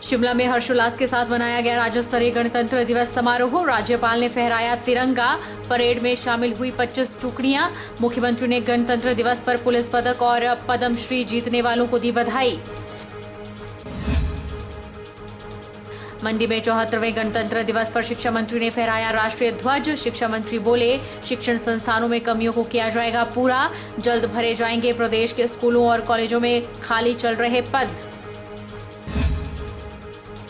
शिमला में हर्षोल्लास के साथ मनाया गया राज्य स्तरीय गणतंत्र दिवस समारोह। राज्यपाल ने फहराया तिरंगा। परेड में शामिल हुई 25 टुकड़ियां। मुख्यमंत्री ने गणतंत्र दिवस पर पुलिस पदक और पद्मश्री जीतने वालों को दी बधाई। मंडी में 74वें गणतंत्र दिवस पर शिक्षा मंत्री ने फहराया राष्ट्रीय ध्वज। शिक्षा मंत्री बोले, शिक्षण संस्थानों में कमियों को किया जाएगा पूरा। जल्द भरे जाएंगे प्रदेश के स्कूलों और कॉलेजों में खाली चल रहे पद।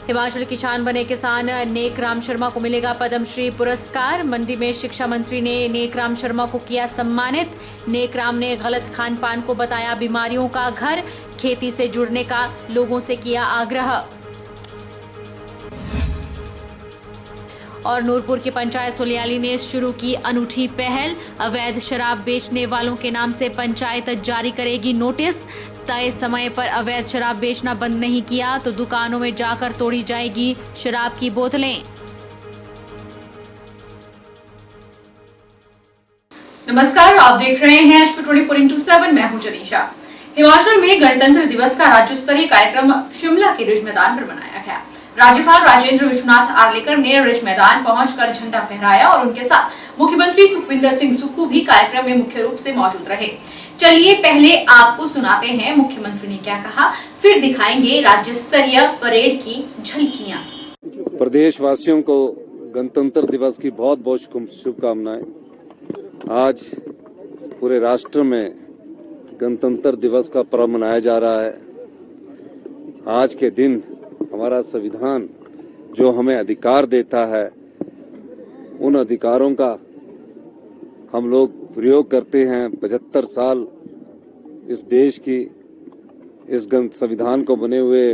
हिमाचल की शान बने किसान नेक राम शर्मा को मिलेगा पद्मश्री पुरस्कार। मंडी में शिक्षा मंत्री ने नेक राम शर्मा को किया सम्मानित। नेक राम ने गलत खान पान को बताया बीमारियों का घर। खेती से जुड़ने का लोगों से किया आग्रह। और नूरपुर की पंचायत सुलियाली ने शुरू की अनूठी पहल। अवैध शराब बेचने वालों के नाम से पंचायत जारी करेगी नोटिस। तय समय पर अवैध शराब बेचना बंद नहीं किया तो दुकानों में जाकर तोड़ी जाएगी शराब की बोतलें। नमस्कार, आप देख रहे हैं HP 24x7। मैं हूं जनीशा। हिमाचल में गणतंत्र दिवस का राज्य स्तरीय कार्यक्रम शिमला के रिज मैदान पर मनाया गया। राज्यपाल राजेंद्र विश्वनाथ आर्लेकर ने रिज मैदान पहुंचकर झंडा फहराया और उनके साथ मुख्यमंत्री सुखविंदर सिंह सुक्खू भी कार्यक्रम में मुख्य रूप से मौजूद रहे। चलिए पहले आपको सुनाते हैं मुख्यमंत्री ने क्या कहा, फिर दिखाएंगे राज्य स्तरीय परेड की झलकियां। प्रदेशवासियों को गणतंत्र दिवस की बहुत बहुत शुभकामनाएं। आज पूरे राष्ट्र में गणतंत्र दिवस का पर्व मनाया जा रहा है। आज के दिन हमारा संविधान जो हमें अधिकार देता है, उन अधिकारों का हम लोग प्रयोग करते हैं। 75 साल इस देश की इस संविधान को बने हुए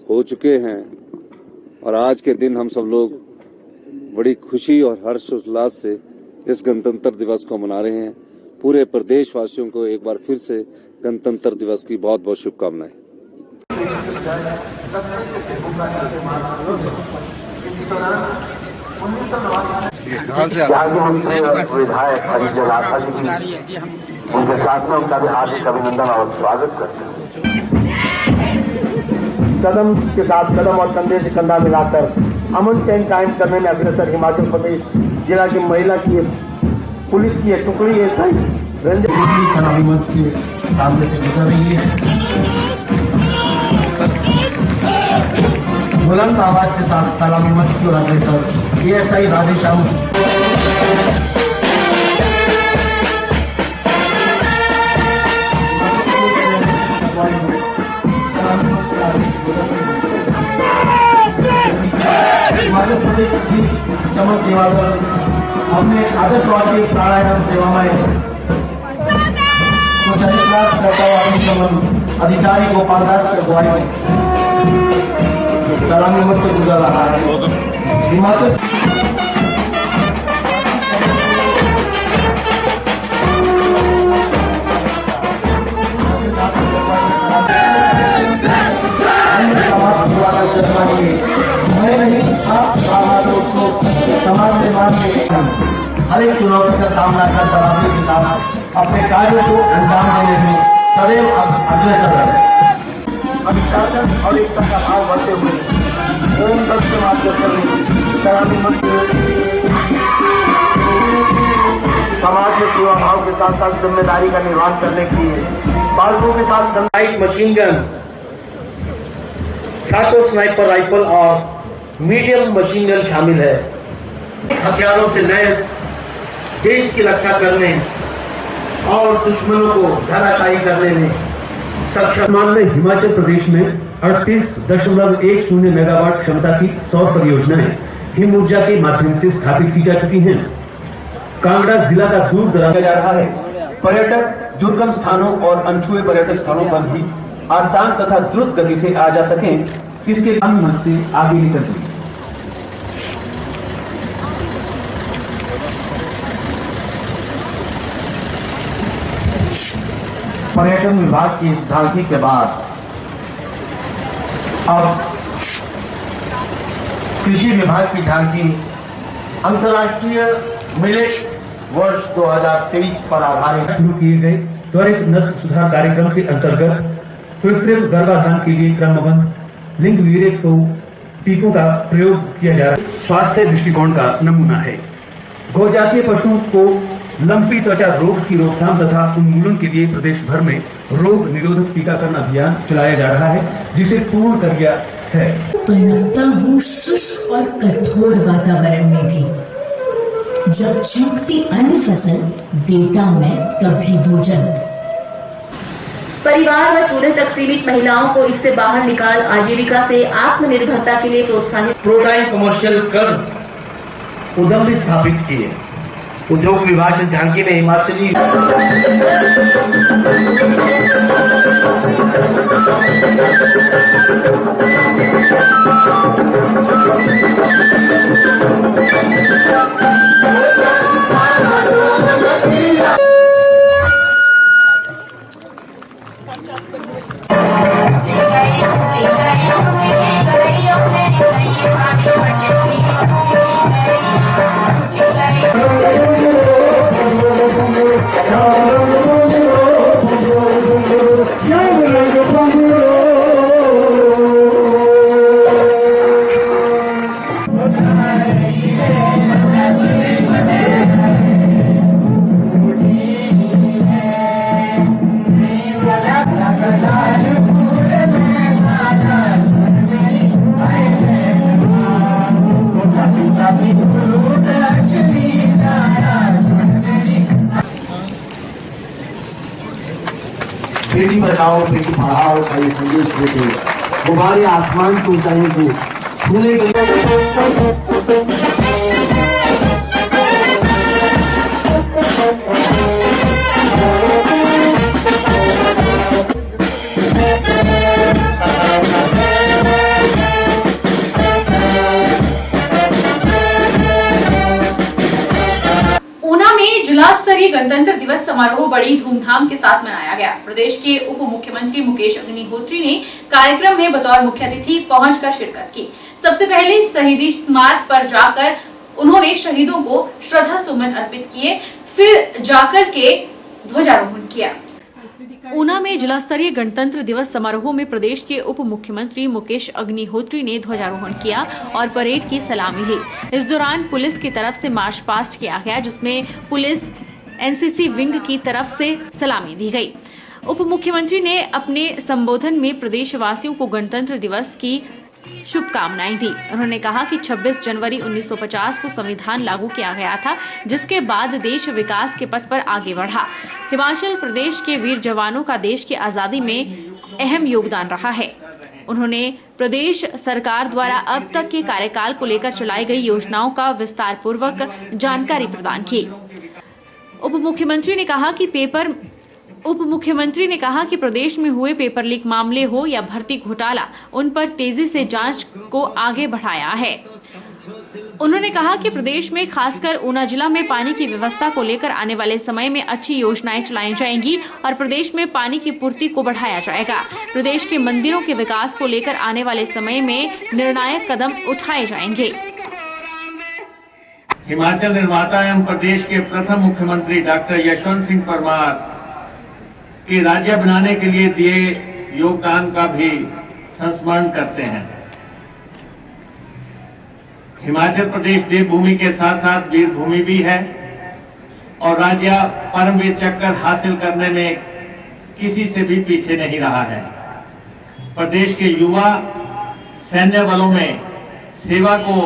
हो चुके हैं और आज के दिन हम सब लोग बड़ी खुशी और हर्षोल्लास से इस गणतंत्र दिवस को मना रहे हैं। पूरे प्रदेशवासियों को एक बार फिर से गणतंत्र दिवस की बहुत बहुत शुभकामनाएं। विधायक हरिजन राठौर जी, उनके साथ में उनका भी हार्दिक अभिनंदन और स्वागत करते हैं। कदम के साथ कदम और कंधे से कंधा मिलाकर अमन चैन कायम करने में अग्रसर हिमाचल प्रदेश जिला की महिला की पुलिस की टुकड़ी है सलामी मंच के सामने से गुजर रही है। बुलंद आवाज के साथ सलामी मंच की ओर अग्रसर ASI राधेश्याम। हिमाचल प्रदेश की चमक दिवाकर हमने आदर्शवादी प्राणायाम सेवा में अधिकारी गोपाल दास की अगुवाई में सलामी मंच से गुजर रहा है। हिमाचल समाज निर्माण में हर एक चुनौती का सामना कर बराबरी के साथ अपने कार्यों को अंजाम देने में सदैव अग्रसर रहे। अनुशासन और एकता का भाव बढ़ते हुए ओम तत्व के माध्यम से सलामी मंत्री समाज में सेवा भाव के साथ साथ जिम्मेदारी का निर्वहन करने के लिए बालकों के साथ लाइट मशीन गन, सातों स्नाइपर राइफल और मीडियम मशीन गन शामिल है। हथियारों से नए देश की रक्षा करने और दुश्मनों को धराशायी करने में सक्षम। में हिमाचल प्रदेश में 38.10 मेगावाट क्षमता की सौर परियोजनाएं हिम ऊर्जा के माध्यम से स्थापित की जा चुकी हैं। कांगड़ा जिला का दूर दराज जा रहा है। पर्यटक दुर्गम स्थानों और अनछुए पर्यटक स्थानों पर भी आसान तथा द्रुत गति से आ जा सकें, इसके मन से आगे निकल गई। पर्यटन विभाग की झांकी के बाद अब कृषि विभाग की झांकी अंतर्राष्ट्रीय मिलेट वर्ष 2023 पर आधारित शुरू किए गए त्वरित नस्ल सुधार कार्यक्रम के अंतर्गत कृत्रिम गर्भाधान के लिए क्रमबद्ध लिंग विवेक तो टीकों का प्रयोग किया जा रहा है, स्वास्थ्य दृष्टिकोण का नमूना है। गौजातीय पशुओं को लंपी त्वचा रोग की रोकथाम तथा उन्मूलन के लिए प्रदेश भर में रोग निरोधक टीकाकरण अभियान चलाया जा रहा है, जिसे पूर्ण कर गया है। पनपता हूँ शुष्क और कठोर वातावरण में भी, जब चमकती अन्य फसल देता मैं तभी भोजन। परिवार व चूल्हे तक सीमित महिलाओं को इससे बाहर निकाल आजीविका से आत्मनिर्भरता के लिए प्रोत्साहित। प्रोटाइन कमर्शियल कर उद्यम भी स्थापित किए। उद्योग विभाग के झांकी में हिमाचली बेटी बचाओ बेटी पढ़ाओ का ये संदेश देते गुब्बारे आसमान की ऊंचाई को छूने के जिला स्तरीय गणतंत्र दिवस समारोह बड़ी धूमधाम के साथ मनाया गया। प्रदेश के उप मुख्यमंत्री मुकेश अग्निहोत्री ने कार्यक्रम में बतौर मुख्य अतिथि पहुंचकर शिरकत की। सबसे पहले शहीदी स्मारक पर जाकर उन्होंने शहीदों को श्रद्धा सुमन अर्पित किए, फिर जाकर के ध्वजारोहण किया। ऊना में जिला स्तरीय गणतंत्र दिवस समारोह में प्रदेश के उप मुख्यमंत्री मुकेश अग्निहोत्री ने ध्वजारोहण किया और परेड की सलामी ली। इस दौरान पुलिस की तरफ से मार्च पास्ट किया गया, जिसमें पुलिस एनसीसी विंग की तरफ से सलामी दी गई। उप मुख्यमंत्री ने अपने संबोधन में प्रदेशवासियों को गणतंत्र दिवस की शुभकामनाएं दी। उन्होंने कहा कि 26 जनवरी 1950 को संविधान लागू किया गया था, जिसके बाद देश विकास के पथ पर आगे बढ़ा। हिमाचल प्रदेश के वीर जवानों का देश की आजादी में अहम योगदान रहा है। उन्होंने प्रदेश सरकार द्वारा अब तक के कार्यकाल को लेकर चलाई गई योजनाओं का विस्तार पूर्वक जानकारी प्रदान की। उप मुख्यमंत्री ने कहा कि प्रदेश में हुए पेपर लीक मामले हो या भर्ती घोटाला, उन पर तेजी से जांच को आगे बढ़ाया है। उन्होंने कहा कि प्रदेश में खासकर ऊना जिला में पानी की व्यवस्था को लेकर आने वाले समय में अच्छी योजनाएं चलाई जाएंगी और प्रदेश में पानी की पूर्ति को बढ़ाया जाएगा। प्रदेश के मंदिरों के विकास को लेकर आने वाले समय में निर्णायक कदम उठाए जाएंगे। हिमाचल निर्माता एवं प्रदेश के प्रथम मुख्यमंत्री डॉक्टर यशवंत सिंह परमार के राज्य बनाने के लिए दिए योगदान का भी संस्मरण करते हैं। हिमाचल प्रदेश देवभूमि के साथ साथ वीर भूमि भी है और राज्य परमवीर चक्र हासिल करने में किसी से भी पीछे नहीं रहा है। प्रदेश के युवा सैन्य बलों में सेवा को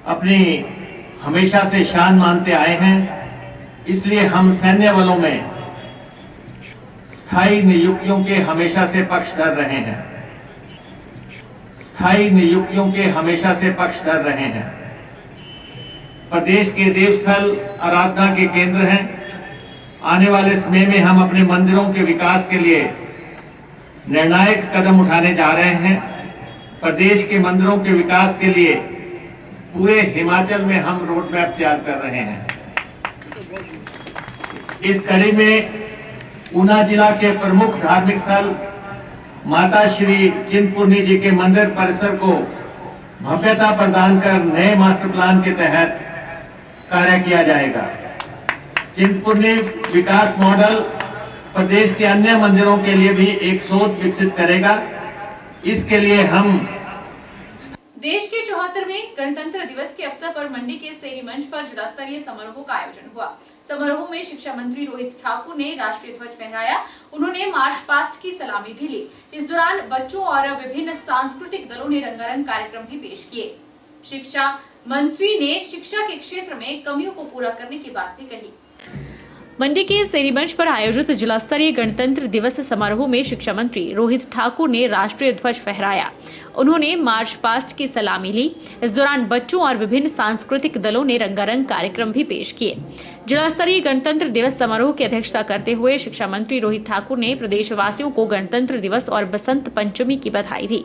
अपनी हमेशा से शान मानते आए हैं, इसलिए हम सैन्य बलों में स्थायी नियुक्तियों के हमेशा से पक्षधर रहे हैं। प्रदेश के देवस्थल आराधना के केंद्र हैं। आने वाले समय में हम अपने मंदिरों के विकास के लिए निर्णायक कदम उठाने जा रहे हैं। प्रदेश के मंदिरों के विकास के लिए पूरे हिमाचल में हम रोड मैप तैयार कर रहे हैं। इस कड़ी में ऊना जिला के प्रमुख धार्मिक स्थल माता श्री चिंतपूर्णी जी के मंदिर परिसर को भव्यता प्रदान कर नए मास्टर प्लान के तहत कार्य किया जाएगा। चिंतपूर्णी विकास मॉडल प्रदेश के अन्य मंदिरों के लिए भी एक सोच विकसित करेगा। इसके लिए हम देश के 74वें गणतंत्र दिवस के अवसर पर मंडी के सेरी मंच पर जिला स्तरीय समारोह का आयोजन हुआ। समारोह में शिक्षा मंत्री रोहित ठाकुर ने राष्ट्रीय ध्वज फहराया। उन्होंने मार्च पास्ट की सलामी भी ली। इस दौरान बच्चों और विभिन्न सांस्कृतिक दलों ने रंगारंग कार्यक्रम भी पेश किए। शिक्षा मंत्री ने शिक्षा के क्षेत्र में कमियों को पूरा करने की बात भी कही। मंडी के सेरीमंच पर आयोजित जिला स्तरीय गणतंत्र दिवस समारोह में शिक्षा मंत्री रोहित ठाकुर ने राष्ट्रीय ध्वज फहराया। उन्होंने मार्च पास्ट की सलामी ली। इस दौरान बच्चों और विभिन्न सांस्कृतिक दलों ने रंगारंग कार्यक्रम भी पेश किए। जिला स्तरीय गणतंत्र दिवस समारोह की अध्यक्षता करते हुए शिक्षा मंत्री रोहित ठाकुर ने प्रदेशवासियों को गणतंत्र दिवस और बसंत पंचमी की बधाई दी।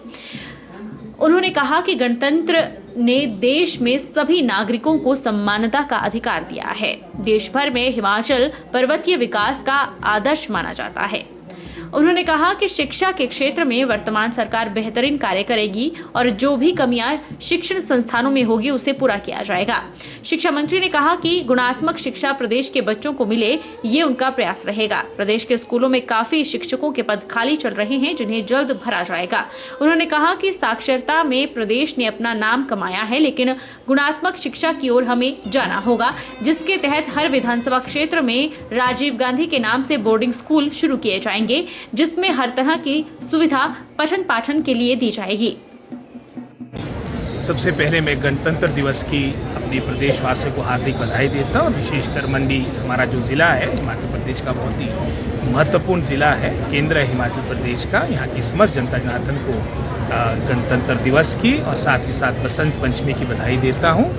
उन्होंने कहा कि गणतंत्र ने देश में सभी नागरिकों को समानता का अधिकार दिया है। देश भर में हिमाचल पर्वतीय विकास का आदर्श माना जाता है। उन्होंने कहा कि शिक्षा के क्षेत्र में वर्तमान सरकार बेहतरीन कार्य करेगी और जो भी कमियां शिक्षण संस्थानों में होगी उसे पूरा किया जाएगा। शिक्षा मंत्री ने कहा कि गुणात्मक शिक्षा प्रदेश के बच्चों को मिले, ये उनका प्रयास रहेगा। प्रदेश के स्कूलों में काफी शिक्षकों के पद खाली चल रहे हैं, जिन्हें जल्द भरा जाएगा। उन्होंने कहा कि साक्षरता में प्रदेश ने अपना नाम कमाया है, लेकिन गुणात्मक शिक्षा की ओर हमें जाना होगा, जिसके तहत हर विधानसभा क्षेत्र में राजीव गांधी के नाम से बोर्डिंग स्कूल शुरू किए जाएंगे, जिसमें हर तरह की सुविधा पठन पाठन के लिए दी जाएगी। सबसे पहले मैं गणतंत्र दिवस की अपने प्रदेशवासियों को हार्दिक बधाई देता हूँ। विशेषकर मंडी हमारा जो ज़िला है हिमाचल प्रदेश का बहुत ही महत्वपूर्ण ज़िला है, केंद्र है हिमाचल प्रदेश का। यहाँ की समस्त जनता जनार्दन को गणतंत्र दिवस की और साथ ही साथ बसंत पंचमी की बधाई देता हूँ।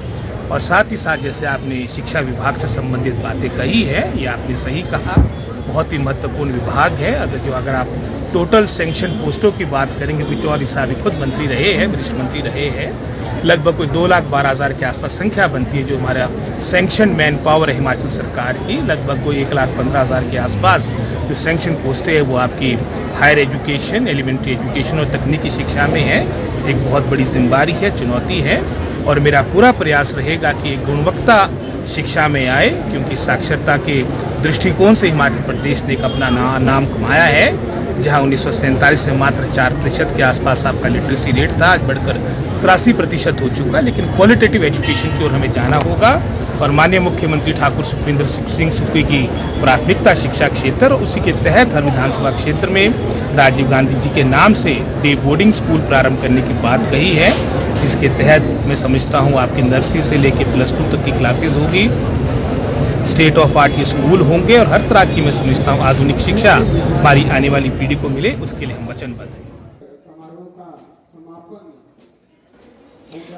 और साथ ही साथ जैसे आपने शिक्षा विभाग से संबंधित बातें कही है, ये आपने सही कहा, बहुत ही महत्वपूर्ण विभाग है। अगर आप टोटल सैंक्शन पोस्टों की बात करेंगे, कुछ और हिसाब खुद मंत्री रहे हैं, वरिष्ठ मंत्री रहे हैं, लगभग कोई 2,12,000 के आसपास संख्या बनती है जो हमारा सैंक्शन मैन पावर है हिमाचल सरकार की। लगभग कोई 1,15,000 के आसपास जो सैंक्शन पोस्टें हैं वो आपकी हायर एजुकेशन, एलिमेंट्री एजुकेशन और तकनीकी शिक्षा में है। एक बहुत बड़ी जिम्मेदारी है, चुनौती है और मेरा पूरा प्रयास रहेगा कि गुणवत्ता शिक्षा में आए, क्योंकि साक्षरता के दृष्टिकोण से हिमाचल प्रदेश ने एक अपना नाम कमाया है। जहां 1947 में मात्र 4% के आसपास आपका लिटरेसी रेट था, आज बढ़कर 83% हो चुका है। लेकिन क्वालिटेटिव एजुकेशन की ओर हमें जाना होगा और माननीय मुख्यमंत्री ठाकुर सुखविंदर सिंह सुक्खू की प्राथमिकता शिक्षा क्षेत्र, और उसी के तहत हर विधानसभा क्षेत्र में राजीव गांधी जी के नाम से डे बोर्डिंग स्कूल प्रारंभ करने की बात कही है, जिसके तहत मैं समझता हूँ आपकी नर्सरी से लेकर +2 तक की क्लासेज होगी, स्टेट ऑफ आर्ट के स्कूल होंगे और हर तरह की मैं समझता हूँ आधुनिक शिक्षा हमारी आने वाली पीढ़ी को मिले, उसके लिए हम वचनबद्ध हैं।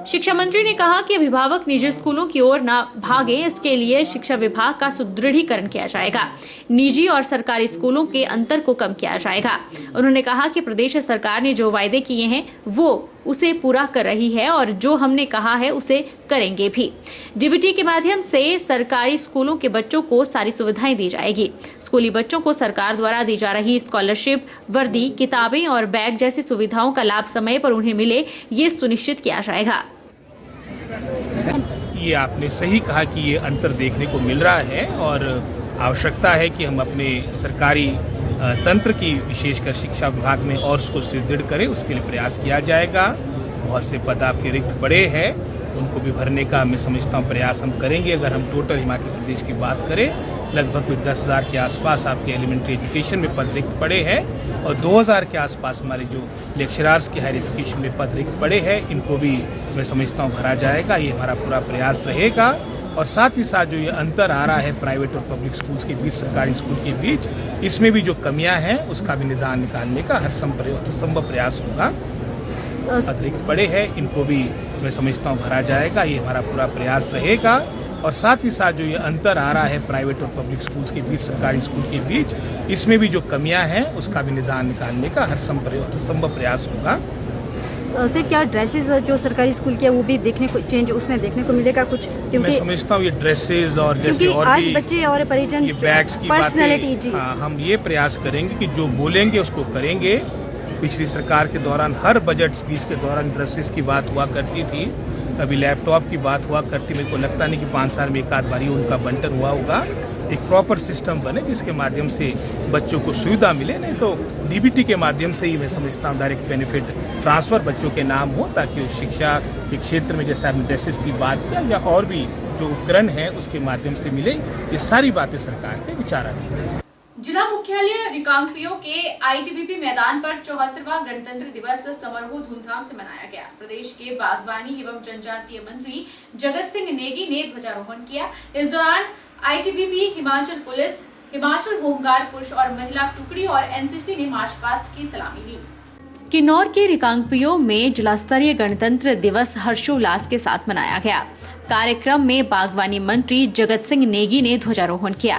शिक्षा मंत्री ने कहा कि अभिभावक निजी स्कूलों की ओर न भागे, इसके लिए शिक्षा विभाग का सुदृढ़ीकरण किया जाएगा। निजी और सरकारी स्कूलों के अंतर को कम किया जाएगा। उन्होंने कहा कि प्रदेश सरकार ने जो वायदे किए हैं वो उसे पूरा कर रही है और जो हमने कहा है उसे करेंगे भी। डीबीटी के माध्यम से सरकारी स्कूलों के बच्चों को सारी सुविधाएं दी जाएगी। स्कूली बच्चों को सरकार द्वारा दी जा रही स्कॉलरशिप, वर्दी, किताबें और बैग जैसी सुविधाओं का लाभ समय पर उन्हें मिले, ये सुनिश्चित किया जाएगा। ये आपने सही कहा कि ये अंतर देखने को मिल रहा है और आवश्यकता है कि हम अपने सरकारी तंत्र की विशेषकर शिक्षा विभाग में और उसको सुदृढ़ करें, उसके लिए प्रयास किया जाएगा। बहुत से पद आपके रिक्त पड़े हैं, उनको भी भरने का मैं समझता हूँ प्रयास हम करेंगे। अगर हम टोटल हिमाचल प्रदेश की बात करें, लगभग कोई 10,000 के आसपास आपके एलिमेंट्री एजुकेशन में पद रिक्त पड़े हैं और 2,000 के आसपास हमारे जो लेक्चरार्स के हायर एजुकेशन में पद रिक्त पड़े हैं, इनको भी मैं समझता हूँ भरा जाएगा। ये हमारा पूरा प्रयास रहेगा। और साथ ही साथ जो ये अंतर आ रहा है प्राइवेट और पब्लिक स्कूल्स के बीच, सरकारी स्कूल के बीच, इसमें भी जो कमियां हैं उसका भी निदान निकालने का हर संभव प्रयास होगा। अतिरिक्त पड़े हैं, इनको भी मैं समझता हूँ भरा जाएगा। ये हमारा पूरा प्रयास रहेगा। और साथ ही साथ जो ये अंतर आ रहा है प्राइवेट और पब्लिक स्कूल्स के बीच, सरकारी स्कूल के बीच, इसमें भी जो कमियां हैं उसका भी निदान निकालने का हर संभव प्रयास होगा। सर, क्या ड्रेसेस जो सरकारी स्कूल के वो भी देखने को चेंज उसमें देखने को मिलेगा कुछ? क्योंकि मैं समझता हूँ ये ड्रेसेस और जैसे और आज भी बच्चे और परिजन ये बैग्स की पर्सनैलिटी, बातें, हम ये प्रयास करेंगे कि जो बोलेंगे उसको करेंगे। पिछली सरकार के दौरान हर बजट स्पीच के दौरान ड्रेसेस की बात हुआ करती थी, कभी लैपटॉप की बात हुआ करती। मेरे को लगता नहीं कि 5 साल में एक आध बारी उनका बंटन हुआ होगा एक प्रॉपर सिस्टम बने जिसके माध्यम से बच्चों को सुविधा मिले। नहीं तो डीबीटी के माध्यम से ही मैं समझता हूँ डायरेक्ट बेनिफिट ट्रांसफर बच्चों के नाम हो, ताकि शिक्षा के क्षेत्र में जैसे आपने ड्रेसेस की बात किया या और भी जो उपकरण है उसके माध्यम से मिले। ये सारी बातें सरकार के विचाराधीन है। जिला मुख्यालय रिकांगपियो के आईटीबीपी मैदान पर 74वां गणतंत्र दिवस समारोह धूमधाम से मनाया गया। प्रदेश के बागवानी एवं जनजातीय मंत्री जगत सिंह नेगी ने ध्वजारोहण किया। इस दौरान ITBP, Himachal police, Himachal home guard पुरुष और महिला टुकड़ी और एनसीसी ने मार्च पास्ट की सलामी ली। किन्नौर के रिकांगपियो में जिला स्तरीय गणतंत्र दिवस हर्षोल्लास के साथ मनाया गया। कार्यक्रम में बागवानी मंत्री जगत सिंह नेगी ने ध्वजारोहण किया।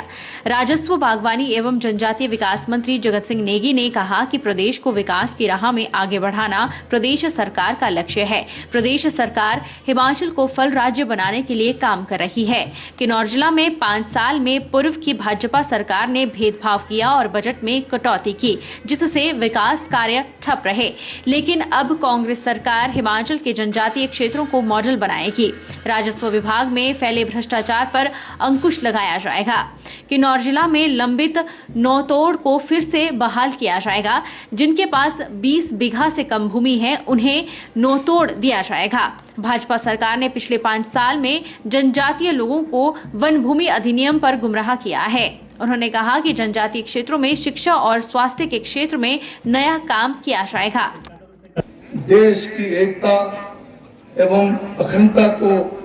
राजस्व, बागवानी एवं जनजातीय विकास मंत्री जगत सिंह नेगी ने कहा कि प्रदेश को विकास की राह में आगे बढ़ाना प्रदेश सरकार का लक्ष्य है। प्रदेश सरकार हिमाचल को फल राज्य बनाने के लिए काम कर रही है। किन्नौर जिला में 5 साल में पूर्व की भाजपा सरकार ने भेदभाव किया और बजट में कटौती की, जिससे विकास कार्य ठप रहे। लेकिन अब कांग्रेस सरकार हिमाचल के जनजातीय क्षेत्रों को मॉडल बनाएगी। राजस्व विभाग में फैले भ्रष्टाचार पर अंकुश लगाया जाएगा। किन्नौर जिला में लंबित नौतोड़ को फिर से बहाल किया जाएगा। जिनके पास 20 बीघा से कम भूमि है उन्हें नौतोड़ दिया जाएगा। भाजपा सरकार ने पिछले 5 साल में जनजातीय लोगों को वन भूमि अधिनियम पर गुमराह किया है। उन्होंने कहा कि जनजातीय क्षेत्रों में शिक्षा और स्वास्थ्य के क्षेत्र में नया काम किया जाएगा। देश की एकता एवं अखंडता को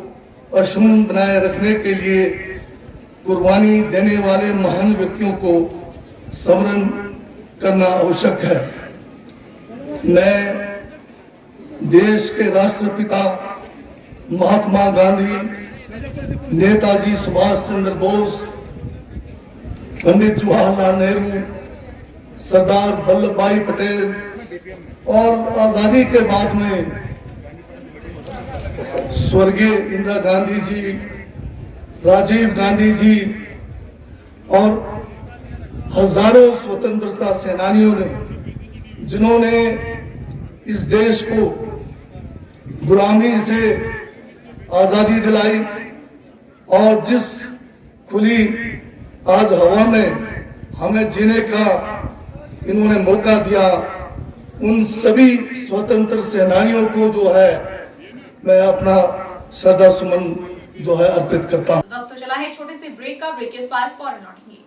अक्षुण्ण बनाए रखने के लिए कुर्बानी देने वाले महान व्यक्तियों को स्मरण करना आवश्यक है। मैं देश के राष्ट्रपिता महात्मा गांधी, नेताजी सुभाष चंद्र बोस, पंडित जवाहरलाल नेहरू, सरदार वल्लभ भाई पटेल और आजादी के बाद में स्वर्गीय इंदिरा गांधी जी, राजीव गांधी जी और हजारों स्वतंत्रता सेनानियों ने, जिन्होंने इस देश को गुलामी से आजादी दिलाई और जिस खुली आज हवा में हमें जीने का इन्होंने मौका दिया, उन सभी स्वतंत्र सेनानियों को जो है मैं अपना श्रद्धा सुमन जो है अर्पित करता हूँ। वक्त तो चला है छोटे से ब्रेक का। ब्रेक के बाद फौरन लौटेंगे।